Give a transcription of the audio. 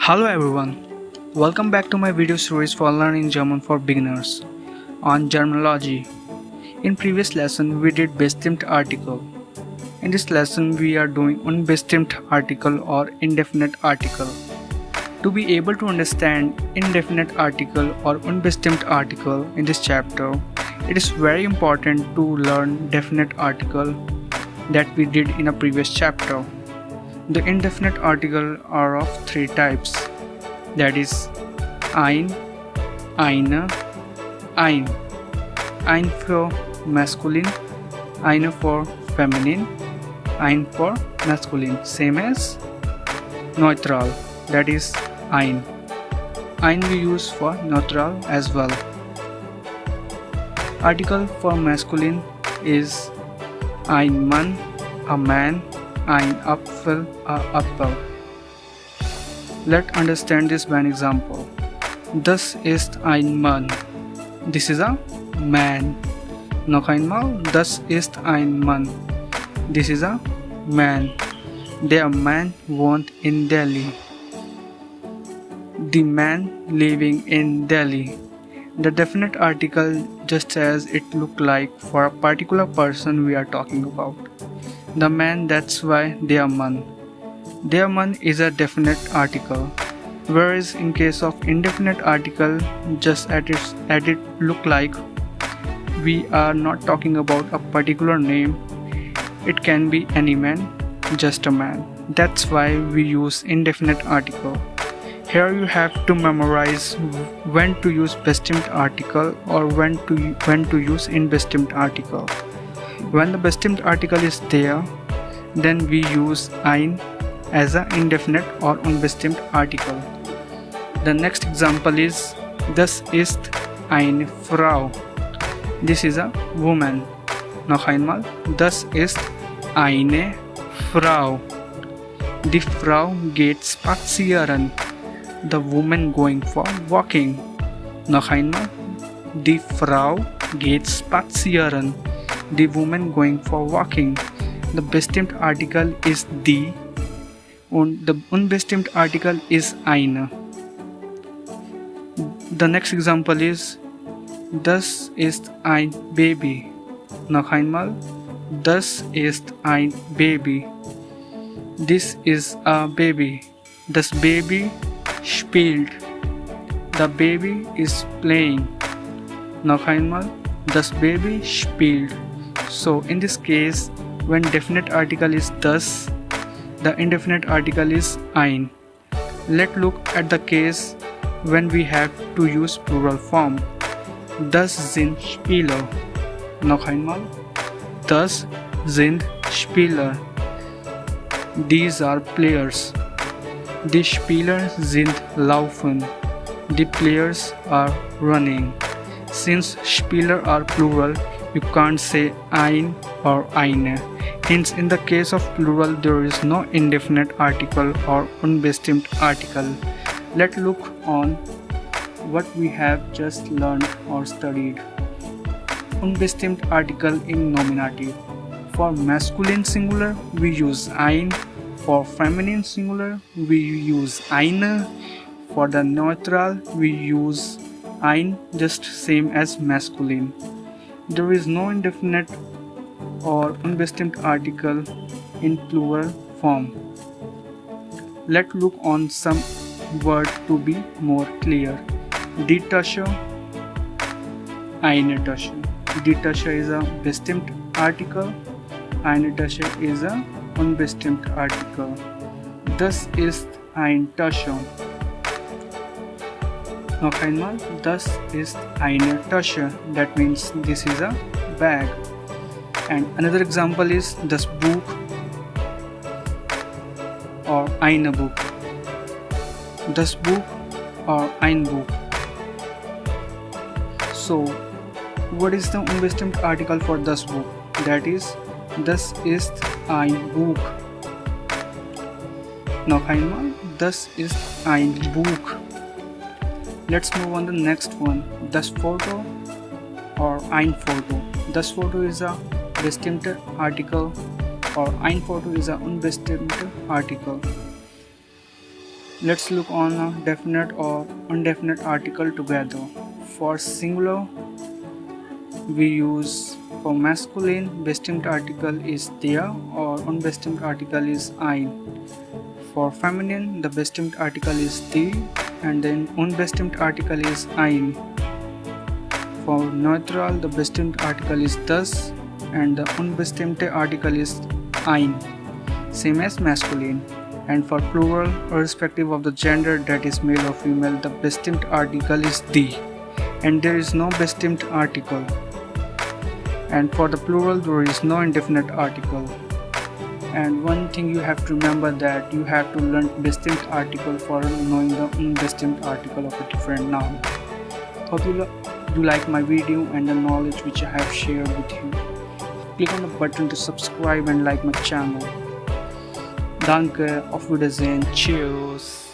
Hello everyone, welcome back to my video series for learning German for beginners on Germanology. In previous lesson we did Bestimmte Article. In this lesson we are doing Unbestimmte Article or Indefinite Article. To be able to understand Indefinite Article or Unbestimmte Article in this chapter, it is very important to learn Definite Article that we did in a previous chapter. The indefinite article are of three types, that is ein, eine, ein. Ein for masculine, eine for feminine, ein for masculine, same as neutral, that is ein. Ein we use for neutral as well. Article for masculine is ein Mann, a man, ein Apfel, a apple. Let's understand this by an example. Das ist ein Mann. This is a man. Noch einmal. Das ist ein Mann. This is a man. Der Mann wohnt in Delhi. The man living in Delhi. The definite article just as it look like for a particular person we are talking about. The man, that's why der Mann. Der Mann is a definite article, whereas in case of indefinite article, just as it look like, we are not talking about a particular name. It can be any man, just a man. That's why we use indefinite article. Here you have to memorize when to use Bestimmte Article or when to use Unbestimmte Article. When the Bestimmte Article is there, then we use ein as an indefinite or Unbestimmte Article. The next example is das ist eine Frau. This is a woman. Noch einmal, das ist eine Frau. Die Frau geht spazieren. The woman going for walking. Noch einmal, die Frau geht spazieren. The woman going for walking. The Bestimmte Article is die and the Unbestimmte Article is eine. The next example is das ist ein Baby. Noch einmal, das ist ein Baby. This is a baby. Das Baby spielt. The baby is playing. Noch einmal, das Baby spielt. So in this case, when definite article is das, the indefinite article is ein. Let's look at the case when we have to use plural form. Das sind Spieler. Noch einmal, das sind Spieler. These are players. Die Spieler sind laufen. The players are running. Since Spieler are plural, you can't say ein or eine. Hence, in the case of plural, there is no indefinite article or unbestimmte article. Let's look on what we have just learned or studied. Unbestimmt article in nominative. For masculine singular, we use ein. For feminine singular, we use eine. For the neutral, we use ein, just same as masculine. There is no indefinite or unbestimmt article in plural form. Let's look on some word to be more clear. Detachable, eine Tasche. Detachable is a bestimmt article, eine Tasche is a unbestimmt article. Das ist ein Tasche. Noch einmal, das ist eine Tasche. That means this is a bag. And another example is das Buch or eine Buch. Das Buch or ein Buch. So, what is the unbestimmt article for das Buch? That is, das ist ein Buch. Noch einmal, das ist ein Buch. Let's move on the next one. Das Foto or ein Foto. Das Foto is a bestimmte article or ein Foto is a unbestimmte article. Let's look on a definite or indefinite article together. For singular, we use for masculine, bestimmt article is der or unbestimmt article is ein. For feminine, the bestimmt article is die and then unbestimmt article is ein. For neutral, the bestimmt article is das and the unbestimmte article is ein, same as masculine. And for plural, irrespective of the gender, that is male or female, the bestimmt article is die and there is no bestimmt article. And for the plural, there is no indefinite article. And one thing you have to remember that you have to learn bestimmt article for knowing the unbestimmt article of a different noun. Hope you like my video and the knowledge which I have shared with you. Click on the button to subscribe and like my channel. Danke, auf Wiedersehen, cheers.